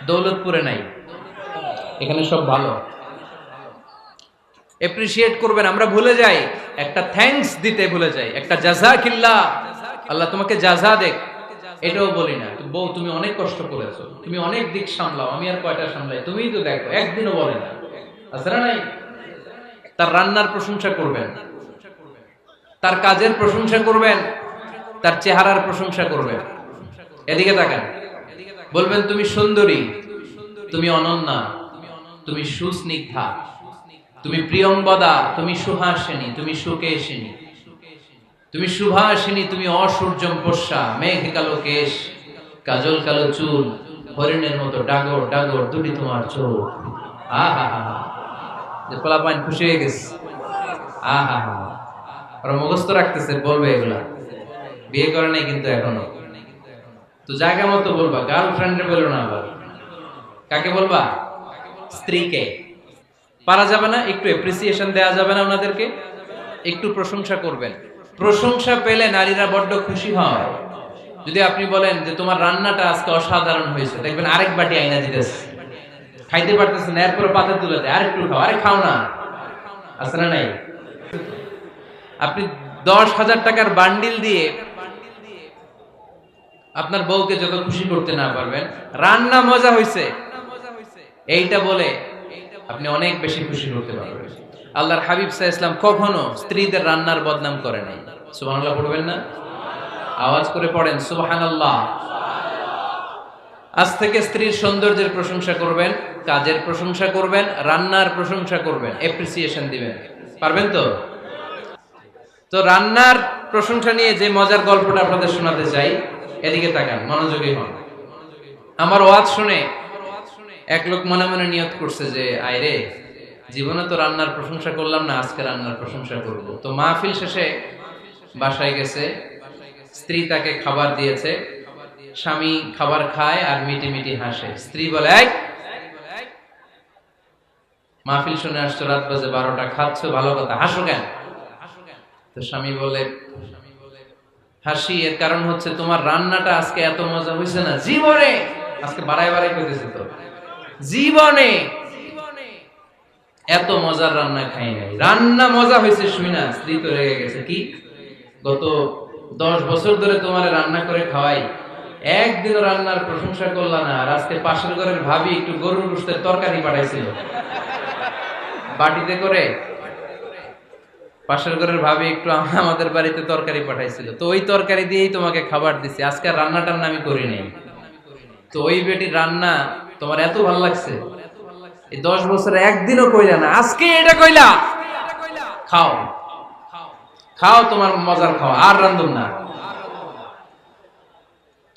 দৌলতপুরে নাই, এখানে সব ভালো। এপ্রিসিয়েট করবেন। আমরা ভুলে যাই, একটা থ্যাঙ্কস দিতে ভুলে যাই, একটা জাযাকিল্লাহ, আল্লাহ তোমাকে জাযা দেখ, এটাও বলি না। বউ তুমি অনেক কষ্ট করেছো, তুমি অনেক দিক সামলাও, আমি আর কয়টা সামলাই, তুমিই তো দেখো, একদিনও বলে না, আছে না নাই? তার রান্নার প্রশংসা করবেন, তার কাজের প্রশংসা করবেন, তার চেহারার প্রশংসা করবেন। এদিকে তাকান, বলবেন তুমি সুন্দরী, তুমি অনন্যা, তুমি সুস্নিগ্ধা, তুমি প্রিয়ংবদা, তুমি সুহাসিনী, তুমি সুকেশিনী, তুমি সুভাষিনী, তুমি অসূর্যম পোষ্যা, মেঘ কালো কেশ, কাজল কালো চুল, হরিণের মতো ডাগর ডাগর দুটি তোমার চোখ। আহা হা হা, যে পোলাপাইন খুশি হয়ে গেছে। আহা হা, ওরা মুখস্থ রাখতেছে, বলবে এগুলা, বিয়ে করে নাই কিন্তু এখনো। তো জায়গা মতো বলবা, গার্লফ্রেন্ডে বলো না। আবার কাকে বলবা? স্ত্রীকে। পারা যাবে না? একটু এপ্রিসিয়েশন দেওয়া যাবে না? ওনাদেরকে একটু প্রশংসা করবেন। প্রশংসা পেলে নারীরা বড্ড খুশি হয়। যদি আপনি বলেন যে তোমার রান্নাটা আজকে অসাধারণ হয়েছে, দেখবেন আরেক বাটি আইনা দিতেছে, খাইতে পারতেছে না, এরপরে পাতে তুলে দেয়, আরেকটু খাও, আরে খাও না, আছে না নাই? আপনি 10,000 টাকার বান্ডিল দিয়ে আপনার বউকে যত খুশি করতে না পারবেন, রান্না মজা হয়েছে এইটা বলে আপনি অনেক বেশি খুশি করতে পারবেন। আল্লাহর হাবিব সাল্লাল্লাহু আলাইহি ওয়াসাল্লাম কখনো স্ত্রীদের রান্নার বদনাম করে নাই। সুবহানাল্লাহ পড়বেন না? আওয়াজ করে পড়েন সুবহানাল্লাহ। আজ থেকে স্ত্রীর সৌন্দর্যের প্রশংসা করবেন, কাজের প্রশংসা করবেন, রান্নার প্রশংসা করবেন, এপ্রিসিয়েশন দিবেন। পারবেন তো? তো রান্নার প্রশংসা নিয়ে যে মজার গল্পটা আপনাদের শোনাতে চাই, এদিকে তাকান, মনোযোগী হন। আমার ওয়াজ শুনে এক লোক মনে মনে নিয়ত করছে যে আয় রে, জীবনে তো রান্নার প্রশংসা করলাম না, আজকে রান্নার প্রশংসা করব। তো মাহফিল শেষে বাসায় গেছে, স্ত্রী তাকে খাবার দিয়েছে, স্বামী খাবার খায় আর মিটি মিটি হাসে। স্ত্রী বলে, এই মাহফিল শুনে আসছো, রাত বাজে 12টা, খাচ্ছ ভালো কথা, হাসো কেন? তো স্বামী বলে, হাসি এর কারণ হচ্ছে তোমার রান্নাটা আজকে এত মজা হয়েছে না জীবনে, আজকে বাড়াই বাড়াই কইতেছে, তো জীবনে এত মজার রান্না খাই নাই। রান্না মজা হয়েছে শুই না স্ত্রী তো রেগে গেছে, কি গত 10 বছর ধরে তোমার রান্না করে খাওয়াই, একদিনও রান্নার প্রশংসা করলা না, আর আজকে পাশের ঘরের ভাবি একটু গরুর গোশতের তরকারি পাঠাইছিল বাটিতে করে, পাশের ঘরের ভাবি একটু আমাদের বাড়িতে তরকারি পাঠাইছিল, তো ওই তরকারি দিয়েই তোমাকে খাবার দিছি, আজকে রান্না টান্না আমি করি নাই। তো ওই বেটির রান্না তোমার এত ভালো লাগছে, এই 10 বছরে একদিনও কইলা না, আজকে এটা কইলা, খাও খাও, তোমার মজার খাও, আর রান্ধুম না।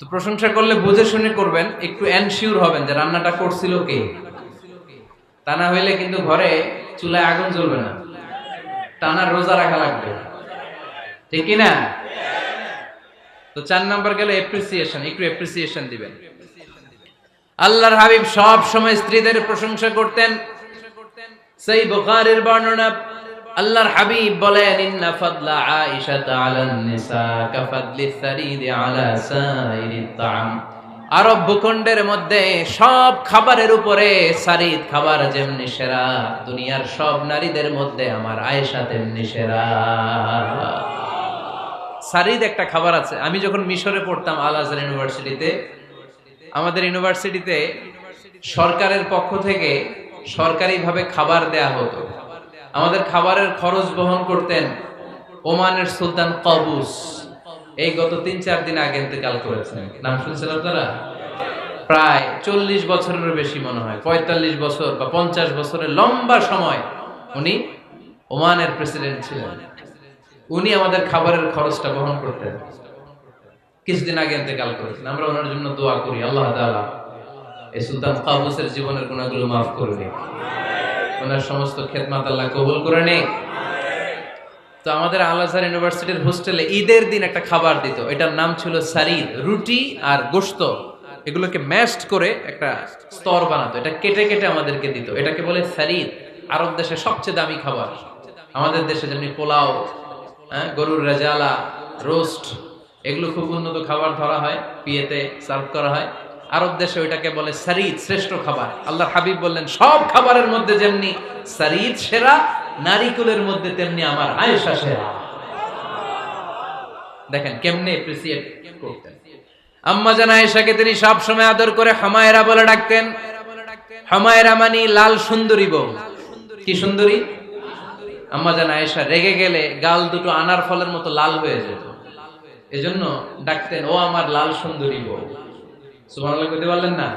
তো প্রশংসা করলে বুঝে শুনে করবেন, একটু এনশিওর হবেন যে রান্নাটা করছিল কে, তা না হইলে কিন্তু ঘরে চুলায় আগুন জ্বলবে না, টানা রোজা রাখা লাগবে, ঠিক কি না? তো 4 নাম্বার গেল এপ্রিসিয়েশন, একটু এপ্রিসিয়েশন দিবেন। আল্লাহর হাবিব সব সময় স্ত্রীদের প্রশংসা করতেন। সহিহ বুখারীর বর্ণনা, আল্লাহর হাবিব বলেন, ইন্না ফাদলা আয়েশা আলান নিসা কাফাদলি সারিদ আলা সাইরিত তাআম। আরব ভূখণ্ডের মধ্যে সব খাবারের উপরে সারিদ খাবার যেমনি সেরা, দুনিয়ার সব নারীদের মধ্যে আমার আয়েশা তেমনি সেরা। সারিদ একটা খাবার আছে। আমি যখন মিশরে পড়তাম আল আজহার ইউনিভার্সিটিতে, আমাদের ইউনিভার্সিটিতে সরকারের পক্ষ থেকে সরকারিভাবে খাবার দেয়া হতো। আমাদের খাবারের খরচ বহন করতেন ওমানের সুলতান কাবুস। এই গত 3-4 দিন আগে ইন্তেকাল করেছেন। নাম শুনছেন আপনারা? প্রায় 40 বছরের বেশি মনে হয়, 45 বছর বা 50 বছরের লম্বা সময় উনি ওমানের প্রেসিডেন্ট ছিলেন। উনি আমাদের খাবারের খরচটা বহন করতেন। কিছুদিন আগে ইন্তেকাল করেছেন। আমরা ওনার জন্য দোয়া করি, আল্লাহ তাআলা এই সুলতান কাবুসের জীবনের গুনাহগুলো মাফ করে দিন, ওনার সমস্ত খেদমত আল্লাহ কবুল করে নিন। তো আমাদের আল আজহার ইউনিভার্সিটির হোস্টেলে ঈদের দিন একটা খাবার দিত, এটার নাম ছিল সারিদ। রুটি আর গোশত এগুলোকে ম্যাশড করে একটা স্তর বানাতো, এটা কেটে কেটে আমাদেরকে দিত, এটাকে বলে সারিদ। আরব দেশে সবচেয়ে দামি খাবার। আমাদের দেশে যেমনি পোলাও, গরুর রেজালা, রোস্ট, এগুলো খুব উন্নত খাবার ধরা হয়, বিয়েতে সার্ভ করা হয়। আরব দেশে ওইটাকে বলে সারিদ, শ্রেষ্ঠ খাবার। আল্লাহর হাবিব বললেন, সব খাবারের মধ্যে যেমনি সারিদ সেরা, নারীকুলের মধ্যে তেমনি আমার আয়েশা সেরা। দেখেন কেমনে এপ্রিসিয়েট করতেন। আম্মা জান আয়েশাকে তিনি সব সময় আদর করে হামায়রা বলে ডাকতেন। হামায়রা মানে লাল সুন্দরী বউ। কি সুন্দরী? আম্মা জান আয়েশা রেগে গেলে গাল দুটো আনার ফলের মতো লাল হয়ে যেত, এজন্য ডাকতেন, ও আমার লাল সুন্দরী বউ। সুবহানাল্লাহ কইতে পারলেন না?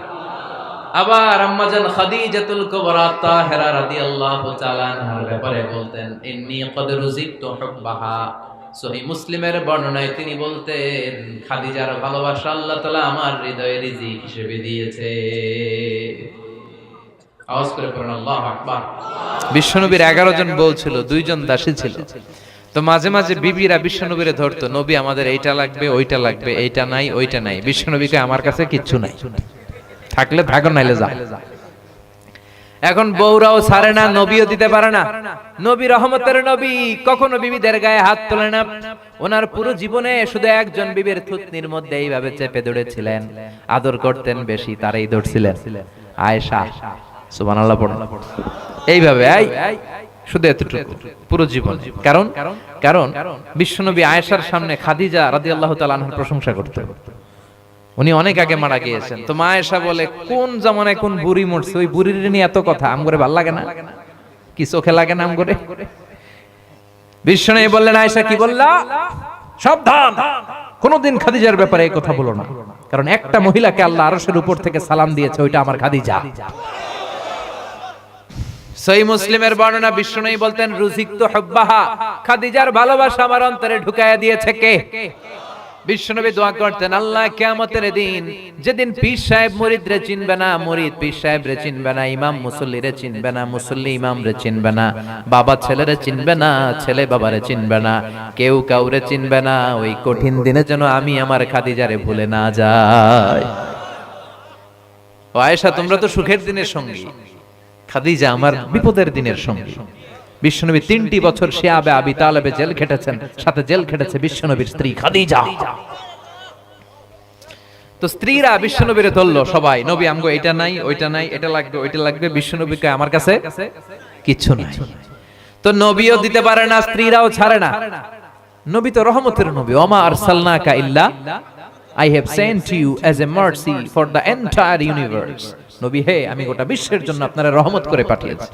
আবার আম্মাজান খাদিজাতুল কুবরা তাহেরা রাদিয়াল্লাহু তাআলা আনহার ব্যাপারে বলতেন, ইন্নী ক্বাদ রুজিকতু হুব্বাহা। সহিহ মুসলিমের বর্ণনায় তিনি বলতেন, খাদিজার ভালোবাসা আল্লাহ তাআলা আমার হৃদয়ে রিজিক হিসেবে দিয়েছে। আওয়াজ করে পড়ুন আল্লাহু আকবার। বিশ্বনবীর 11 জন বউ ছিল, 2 জন দাসী ছিল। তো মাঝে মাঝে বিবিরা বিশ্বনবীরে ধরতো, নবী আমাদের এইটা লাগবে, ওইটা লাগবে, এইটা নাই, ওইটা নাই। বিশ্বনবীকে আমার কাছে কিচ্ছু নাই, থাকলে থাকো নাইলে যা। এখন বউরাও ছাড়ে না, নবীও দিতে পারে না। নবী রহমতের নবী, কখনো বিবিদের গায়ে হাত তোলে না। ওনার পুরো জীবনে শুধু একজন বিবির থুতনির মধ্যে এইভাবে চেপে ধরেছিলেন, আদর করতেন বেশি, তারই ধরছিলেন আয়েশা। সুবহানাল্লাহ পড়ুন। এইভাবে শুধু এতটুকু পুরো জীবন। কারণ কারণ বিশ্বনবী আয়েশার সামনে খাদিজা রাদিয়াল্লাহু তাআলা আনহার প্রশংসা করতেন। উনি অনেক আগে মারা গিয়েছেন। তো মা আয়েশা বলে, কোন জামানায় কোন বুড়ি মরছে, ওই বুড়ির নিয়ে এত কথা, আমগরে ভাল লাগে না, কি চোখে লাগে না আমগরে? বিশ্বনবী বললেন, আয়েশা কি বললা? সাবধান, কোনদিন খাদিজার ব্যাপারে এই কথা বলো না, কারণ একটা মহিলাকে আল্লাহ আরশের উপর থেকে সালাম দিয়েছে, ওইটা আমার খাদিজা। সহিহ মুসলিমের বর্ণনা, বিশ্বনবী বলতেন, রুজিকতু হুব্বাহা, খাদিজার ভালোবাসা আমার অন্তরে ঢুকায়া দিয়েছে কে? বিশ্বনবী দোয়া করতেন, আল্লাহ কিয়ামতের দিন যেদিন পীর সাহেব মুরিদরে চিনবে না, মুরিদ পীর সাহেবরে চিনবে না, ইমাম মুসল্লিরে চিনবে না, মুসল্লি ইমামরে চিনবে না, বাবা ছেলেরে চিনবে না, ছেলে বাবারে চিনবে না, কেউ কাউরে চিনবে না, ওই কঠিন দিনে যেন আমি আমার খাদিজারে ভুলে না যাই। ও আয়েশা, তোমরা তো সুখের দিনের সঙ্গী, খাদিজা আমার বিপদের দিনের সঙ্গী। বিশ্বনবী 3টি বছর শিয়াবে আবি তালেবে জেল খেটেছেন, সাথে জেল খেটেছে বিশ্বনবীর স্ত্রী খাদিজা। তো স্ত্রীরা বিশ্বনবীরে ধরলো সবাই, নবী আমগো এটা নাই, ওইটা নাই, এটা লাগবে, ওইটা লাগবে। বিশ্বনবীকে আমার কাছে কিচ্ছু নাই। তো নবীও দিতে পারে না, স্ত্রীরাও ছাড়ে না। নবী তো রহমতের নবী, ওমা আরসালনাকা ইল্লা I have sent you as a mercy for the entire universe. নবী হে, আমি গোটা বিশ্বের জন্য আপনারা রহমত করে পাঠিয়েছি।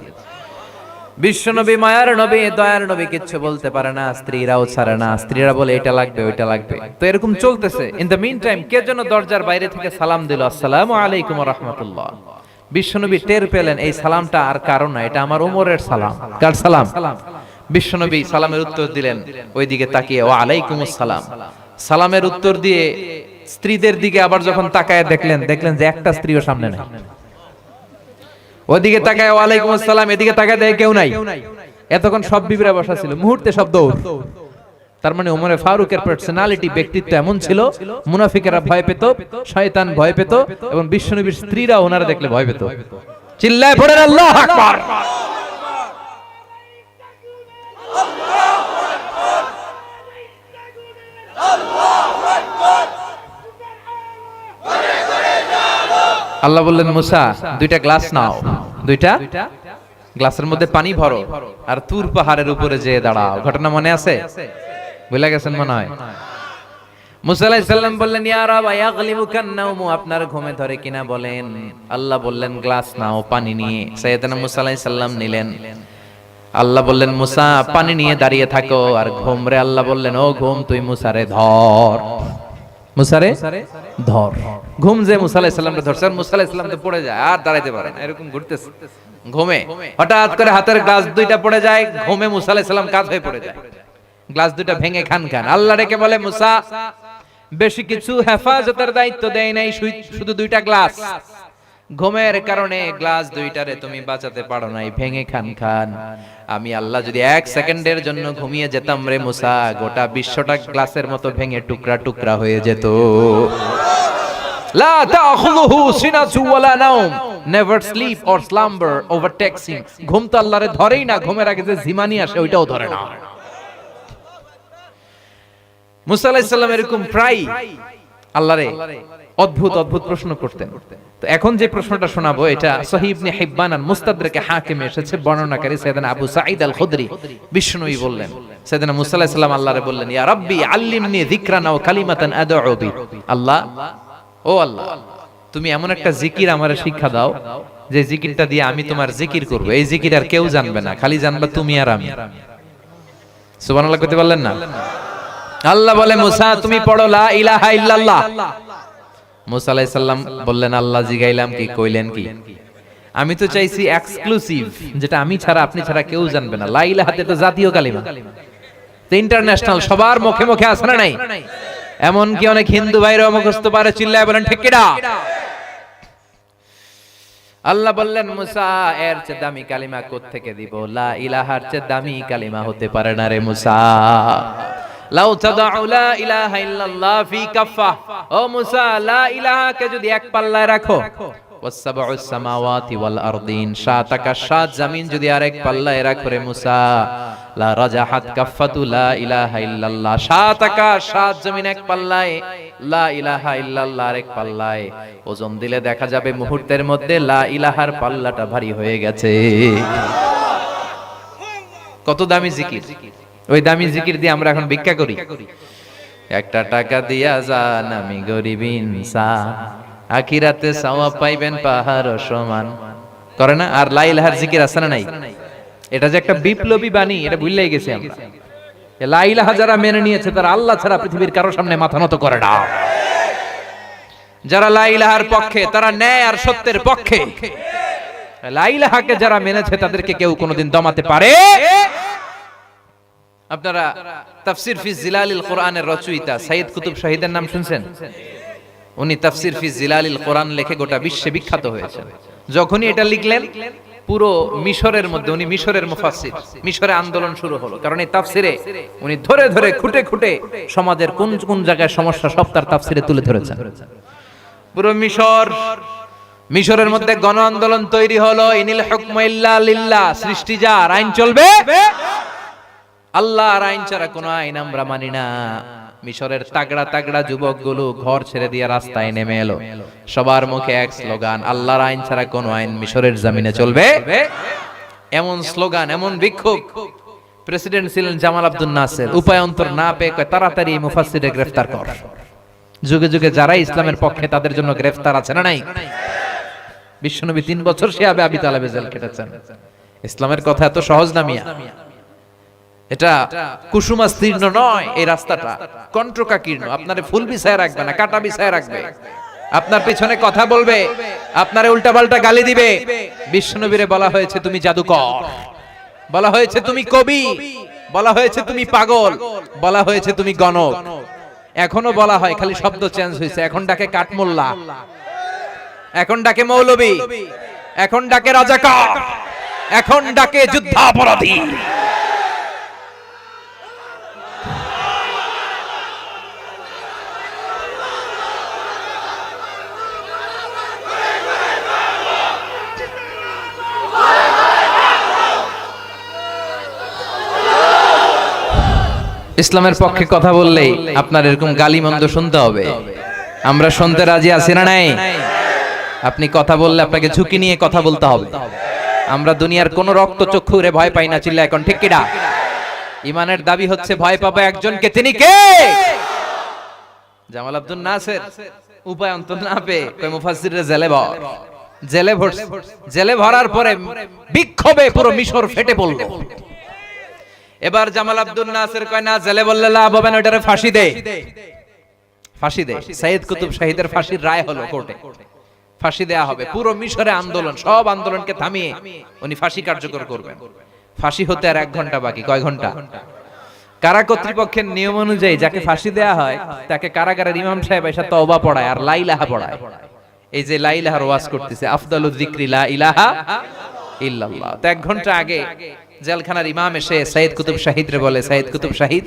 বিশ্বনবী মায়ার নবী, দয়ার নবী, কিচ্ছু বলতে পারে না, স্ত্রীরাও ছাড়ে না। স্ত্রীরা বলে এটা লাগবে, ওইটা লাগবে। তো এরকম চলতেছে। ইন দ্য মিন টাইম কে যেন দরজার বাইরে থেকে সালাম দিল, আসসালামু আলাইকুম ওয়া রাহমাতুল্লাহ। বিশ্বনবী টের পেলেন এই সালামটা আর কারণ না, এটা আমার ওমরের সালাম। কার সালাম? বিশ্বনবী সালামের উত্তর দিলেন, ওইদিকে তাকিয়ে ওয়া আলাইকুমুস সালাম। সালামের উত্তর দিয়ে স্ত্রীদের দিকে আবার যখন তাকায় দেখলেন যে একটা স্ত্রীও সামনে নাই। ওদিকে তাকায় ওয়ালাইকুম আসসালাম, এদিকে তাকায় দেখে কেউ নাই। এতক্ষণ সব বিবিরা বসা ছিল, মুহূর্তে সব দৌড়। তার মানে ওমরে ফারুকের পার্সোনালিটি, ব্যক্তিত্ব এমন ছিল, মুনাফিকেরা ভয় পেত, শয়তান ভয় পেত, এবং বিশ্বনবীর স্ত্রীরা ওনারা দেখলে ভয় পেত। চিল্লায় পড়েন আল্লাহু আকবার। আল্লাহ বললেন, মুসা 2টা গ্লাস নাও, 2টা গ্লাসের মধ্যে পানি ভরো, আর তুর পাহাড়ের উপরে যেয়ে দাঁড়াও। ঘটনা মনে আছে? ভুলে গেছেন মনে হয়। মুসা আলাইহিস সালাম বললেন, ইয়া রাব ইয়াগলিবুকান নাওমু, আপনার ঘুমে ধরে কিনা বলেন। আল্লাহ বললেন, গ্লাস নাও, পানি নিয়ে। সাইয়েদনা মুসা আলাইহিস সালাম নিলেন। আল্লাহ বললেন, মুসা পানি নিয়ে দাঁড়িয়ে থাকো, আর ঘুম রে। আল্লাহ বললেন, ও ঘুম, তুই মুসারে ধর, মুসারে ধর। ঘুম যে মুসা আলাইহিস সালামকে ধরছে, মুসা আলাইহিস সালাম তো পড়ে যায়, আর দাঁড়াইতে পারে না, এরকম ঘুরতেছে ঘুমে। হঠাৎ করে হাতের গ্লাস 2টা পড়ে যায়, ঘুমে মুসা আলাইহিস সালাম কাজ হয়ে পড়ে যায়, গ্লাস 2টা ভেঙে খান খান। আল্লাহ ডেকে বলে, মুসা বেশি কিছু হেফাজতের দায়িত্ব দেয় নাই, শুধু 2টা গ্লাস। ঘুমের কারণে গ্লাস 2টারে তুমি বাঁচাতে পারো নাই, ভেঙে খান খান। আমি আল্লাহ যদি 1 সেকেন্ডের জন্য ঘুমিয়ে যেতাম রে মুসা, গোটা বিশ্বটা গ্লাসের মতো ভেঙে টুকরা টুকরা হয়ে যেত। লা তাখুযুহু সিনাতু ওয়ালা নাওম, never sleep or slumber overtakes him. ঘুম তো আল্লাহরে ধরেই না, ঘুমের আগে যে জিমানি আসে ওইটাও ধরে না। মুসা আলাইহিস সালাম এরকম প্রায় আল্লাহরে অদ্ভুত অদ্ভুত প্রশ্ন করতেন। তো এখন যে প্রশ্নটা শোনাবো, এটা সহিহ ইবনে হিব্বান আর মুস্তাদরাকে হাকিমে এসেছে। বর্ণনাকারী সাইয়েদনা আবু সাঈদ আল খুদরি, বিশ্বনবী বললেন, সাইয়েদনা মুসা আলাইহিস সালাম আল্লাহরে বললেন, ইয়া রাব্বি আল্লিমনি যিকরান ওয়া কালিমাতান আদউ বি। আল্লাহ, ও আল্লাহ, তুমি এমন একটা জিকির আমারে শিক্ষা দাও, যে জিকিরটা দিয়ে আমি তোমার জিকির করব। এই জিকির আর কেউ জানবে না, খালি জানবা তুমি আর আমি। সুবহানাল্লাহ কইতে পারলেন না? আল্লাহ বলে, মুসা তুমি পড়ো লা ইলাহা ইল্লাল্লাহ। মুসা আলাইহিস সালাম বললেন, আল্লাহ জিগাইলাম কি, কইলেন কি? আমি তো চাইছি এক্সক্লুসিভ, যেটা আমি ছাড়া আপনি ছাড়া কেউ জানবে না। লা ইলাহাতে তো জাতীয় কালিমা, তো ইন্টারন্যাশনাল, সবার মুখে মুখে আছে না নাই? এমন কি অনেক হিন্দু ভাইরাও মুখস্থ পারে, চিল্লায় বলেন ঠিক কিনা? আল্লাহ বললেন, মুসা এর চেয়ে দামি কালিমা কোত্থেকে দিব? লা ইলাহার চেয়ে দামি কালিমা হতে পারে না রে মুসা। লাউ তাদউ লা ইলাহা ইল্লাল্লাহ ফি কাফা, ও মুসা লা ইলাহাকে যদি এক পাল্লায় রাখো, ওয়াসসাবউস সামাওয়াতি ওয়াল আরদিন, 7 আকাশ 7 জমিন যদি আরেক পাল্লায় রাখো রে মুসা, লা রাজাহাত কাফাতু লা ইলাহা ইল্লাল্লাহ, 7 আকাশ 7 জমিন এক পাল্লায়, লা ইলাহা ইল্লাল্লাহ আরেক পাল্লায়, ওজন দিলে দেখা যাবে মুহূর্তের মধ্যে লা ইলাহার পাল্লাটা ভারী হয়ে গেছে। কত দামি জিকির! ওই দামি জিকির দিয়ে আমরা এখন ভিক্ষা করি। একটা টাকা দিয়া যান, আমি গরিব ইনসান, আখিরাতে সওয়াব পাইবেন পাহাড় সমান, করে না? আর লা ইলাহার জিকির আছে না নাই? এটা যে একটা বিপ্লবী বাণী, এটা ভুললেই গেছি আমরা। লা ইলাহা যারা মেনে নিয়েছে, তারা আল্লাহ ছাড়া পৃথিবীর কারো সামনে মাথা নত করে না। যারা লা ইলাহার পক্ষে, তারা ন্যায় আর সত্যের পক্ষে। লা ইলাহাকে যারা মেনেছে, তাদেরকে কেউ কোনোদিন দমাতে পারে। আপনারা তাফসির ফি জিলালিল কোরআনের রচয়িতা সাইয়্যিদ কুতুব শাহীদের নাম শুনছেন? উনি তাফসির ফি জিলালিল কোরআন লিখে গোটা বিশ্বে বিখ্যাত হয়েছেন। যখনই এটা লিখলেন পুরো মিশরের মধ্যে, উনি মিশরের মুফাসসির, মিশরে আন্দোলন শুরু হলো। কারণ এই তাফসিরে উনি ধরে ধরে খুঁটে খুঁটে সমাজের কোন কোন জায়গায় সমস্যা সব তার তাফসিরে তুলে ধরেছেন। পুরো মিশরের মধ্যে গণ আন্দোলন তৈরি হলো। ইনিল হুকমু ইল্লা লিল্লাহ, সৃষ্টি যার, আইন চলবে আল্লাহর আইন ছাড়া কোনো আইন আমরা মানি না। মিশরের তাগড়া তাগড়া যুবকগুলো ঘর ছেড়ে দিয়ে রাস্তায় নেমে এলো। সবার মুখে এক স্লোগান, আল্লাহর আইন ছাড়া কোনো আইন মিশরের জমিনে চলবে। এমন স্লোগান, এমন বিক্ষোভ। প্রেসিডেন্ট ছিলেন জামাল আব্দুল নাসের। উপায়ন্তর না পেয়ে কয় তাড়াতাড়ি মুফাসসিরদের গ্রেফতার কর। যুগে যুগে যারা ইসলামের পক্ষে তাদের জন্য গ্রেফতার আছে না নাই? বিশ্বনবী 3 বছর শিয়াবে আবি তালেবে জেল কেটেছেন। ইসলামের কথা এত সহজ না মিয়া। এটা কুসুমাস্তীর্ণ নয়, এই রাস্তাটা কণ্টকাকীর্ণ। আপনারে ফুল বিছায় রাখবে না, কাটা বিছায় রাখবে। আপনার পিছনে কথা বলবে, আপনারে উল্টাপাল্টা গালি দিবে। বিশ্বনবীরে বলা হয়েছে তুমি জাদুকর, বলা হয়েছে তুমি কবি, বলা হয়েছে তুমি পাগল, বলা হয়েছে তুমি গণক। এখনো বলা হয়, খালি শব্দ চেঞ্জ হয়েছে। এখন ডাকে কাঠমোল্লা, এখন ডাকে মৌলবী, এখন ডাকে রাজাকার, এখন ডাকে যুদ্ধাপরাধী। ইসলামের পক্ষে কথা বললেই আপনার এরকম গালিমন্দ শুনতে হবে। আমরা শুনতে রাজি আছি না নাই? আপনি কথা বললে আপনাকে ঝুঁকি নিয়ে কথা বলতে হবে। আমরা দুনিয়ার কোন রক্ত চক্ষুরে ভয় পাই না, চিল্লা এখন ঠিক কিনা? ইমানের দাবি হচ্ছে ভয় পাবে একজনকে, তিনি কে? জামাল আব্দুল নাসের। উপায়ন্তর না পেয়ে কয় মুফাসসিররা জেলে ভর। জেলে ভরার পরে বিক্ষোভে পুরো মিশর ফেটে পড়ল। এবার জামাল আব্দুল নাসের কয় না, জেলে বললে লাভ হবে না, ওটারে ফাঁসি দে, ফাঁসি দে। সাইয়্যিদ কুতুব শাহীদের ফাঁসির রায় হলো কোর্টে, ফাঁসি দেয়া হবে। পুরো মিশরে আন্দোলন, সব আন্দোলনকে থামিয়ে উনি ফাঁসি কার্যকর করবেন। ফাঁসি হতে আর 1 ঘন্টা বাকি। কয় ঘন্টা? কারা কর্তৃপক্ষের নিয়ম অনুযায়ী যাকে ফাঁসি দেয়া হয় তাকে কারাগারের ইমাম সাহেব এসে তওবা পড়ায় আর লা ইলাহা পড়ায়। এই যে লা ইলাহার ওয়াজ করতেছে, আফদালুয যিকরি লা ইলাহা ইল্লাল্লাহ। তো 1 ঘন্টা আগে জেলখানার ইমাম এসে সাইয়্যিদ কুতুব শাহীদরে বলে, সাইয়্যিদ কুতুব শাহীদ,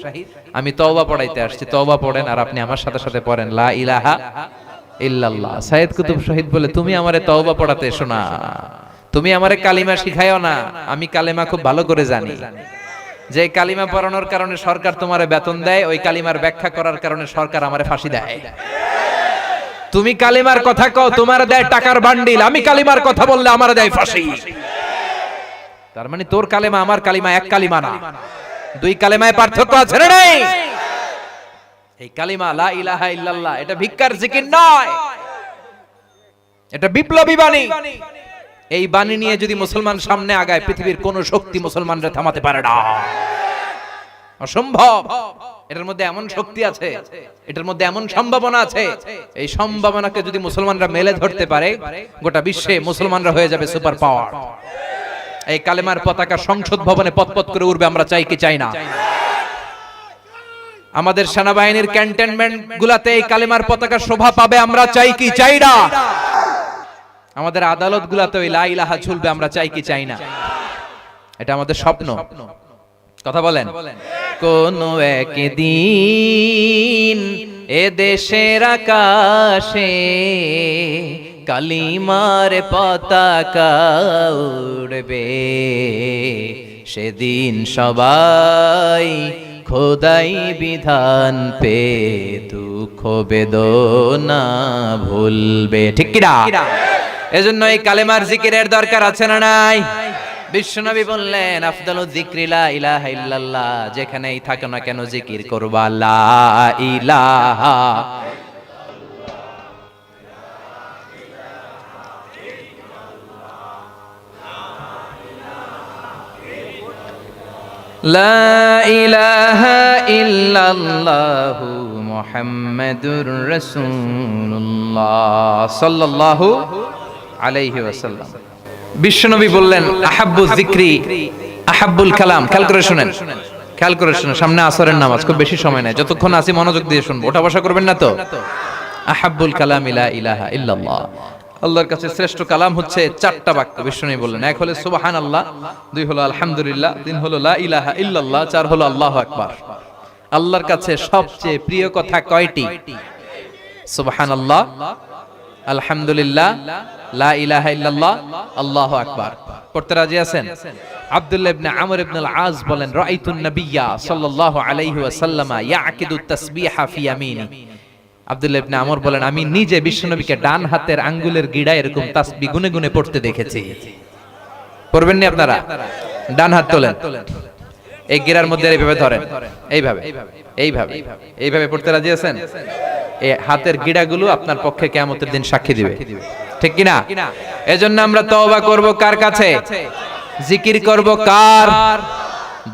আমি তওবা পড়াইতে আসছি, তওবা পড়েন আর আপনি আমার সাথে সাথে পড়েন লা ইলাহা ইল্লাল্লাহ। সাইয়্যিদ কুতুব শাহীদ বলে, তুমি আমারে তওবা পড়াতে এসো না, তুমি আমারে কালিমা শিখাইও না। আমি কালিমা খুব ভালো করে জানি। যে কালিমা পড়ানোর কারণে সরকার তোমারে বেতন দেয়, ওই কালিমার ব্যাখ্যা করার কারণে সরকার আমারে ফাঁসি দেয়। তুমি কালিমার কথা কও, তোমার দেয় টাকার বান্ডিল, আমি কালিমার কথা বললে আমারে দেয় ফাঁসি। তার মানে তোর কালেমা আমার কালিমা এক কালিমা না, 2 কালেমায় পার্থক্য আছে না নাই? এই কালিমা লা ইলাহা ইল্লাল্লাহ এটা ভিক্ষার জিকির নয়, এটা বিপ্লবী বাণী। এই বাণী নিয়ে যদি মুসলমান সামনে আগায়, পৃথিবীর কোন শক্তি মুসলমানরা থামাতে পারে না, অসম্ভব। এটার মধ্যে এমন শক্তি আছে, এটার মধ্যে এমন সম্ভাবনা আছে। এই সম্ভাবনাকে যদি মুসলমানরা মেলে ধরতে পারে, গোটা বিশ্বে মুসলমানরা হয়ে যাবে সুপার পাওয়ার। এই কালেমার পতাকা সংসদ ভবনে পতপত করে উড়বে, আমরা চাই কি চাই না? আমাদের সেনাবাহিনীর ক্যান্টনমেন্ট গুলাতে এই কালেমার পতাকা শোভা পাবে, আমরা চাই কি চাই না? আমাদের আদালত গুলাতে ওই লা ইলাহা ঝুলবে, আমরা চাই কি চাই না? এটা আমাদের স্বপ্ন। কথা বলেন। কোন একদিন এ দেশের আকাশে কালিমার পতাকা উড়বে, সেদিন সবাই খোদাই বিধান পে দুঃখ বেদনা ভুলবে, ঠিক কি না? এজন্য এই কালেমার জিকিরের দরকার আছে না নাই? বিশ্বনবী বললেন, আফদালু যিকরি লা ইলাহা ইল্লাল্লাহ, যেখানেই থাকো না কেন জিকির করবা লা ইলাহা। লা ইলাহা ইল্লাল্লাহু মুহাম্মাদুর রাসূলুল্লাহ সাল্লাল্লাহু আলাইহি ওয়াসাল্লাম। বিশ্বনবী বললেন, আহাব্বু যিকরি আহাব্বুল কালাম। খেয়াল করে শুনেন, খেয়াল করে শুনুন, সামনে আসরের নামাজ, খুব বেশি সময় নাই, যতক্ষণ আছি মনোযোগ দিয়ে শুনবো, ওঠা বসা করবেন না তো। আহাব্বুল কালাম লা ইলাহা ইল্লাল্লাহ, আল্লাহর কাছে শ্রেষ্ঠ কালাম হচ্ছে চারটা বাক্য। বিষ্ণু বললেন, এক হলো সুবহানাল্লাহ, দুই হলো আলহামদুলিল্লাহ, তিন হলো লা ইলাহা ইল্লাল্লাহ, চার হলো আল্লাহু আকবার। আল্লাহর কাছে সবচেয়ে প্রিয় কথা কয়টি? সুবহানাল্লাহ, আলহামদুলিল্লাহ, লা ইলাহা ইল্লাল্লাহ, আল্লাহু আকবার। পড়তে রাজি আছেন? আব্দুল্লাহ ইবনে আমর ইবনে আল-আস বলেন, রাআইতুন নাবিয়্যা সাল্লাল্লাহু আলাইহি ওয়াসাল্লাম ইয়াকিদু তাসবিহা ফি ইয়ামিনি। আব্দুল্লাহ ইবনে আমর বলেন, আমি নিজে বিশ্বনবীকে ডান হাতের আঙ্গুলের গিড়ায় এরকম তাসবিহ গুনে গুনে পড়তে দেখেছি। পড়বেন নি আপনারা? ডান হাত তোলেন, এই গিরার মধ্যে এইভাবে ধরেন, এইভাবে এইভাবে এইভাবে পড়তে রাজি আছেন? এই হাতের গিড়াগুলো আপনার পক্ষে কিয়ামতের দিন সাক্ষী দিবে, ঠিক কি না? এজন্য আমরা তওবা করব কার কাছে? জিকির করব কার?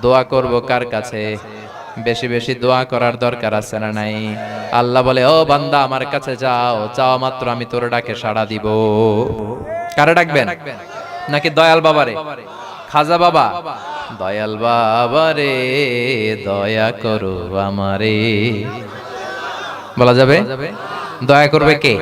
দোয়া করব কার কাছে? বেশি বেশি দোয়া করার দরকার আছে না নাই? আল্লাহ বলে, ও বান্দা আমার কাছে যাও, চাওয়া মাত্র আমি তোর ডাকে সাড়া দিব। কারে ডাকবেন? নাকি দয়াল বাবারে? খাজা বাবা? দয়াল বাবারে দয়া করো আমারে, বলা যাবে? দয়া করবে কে?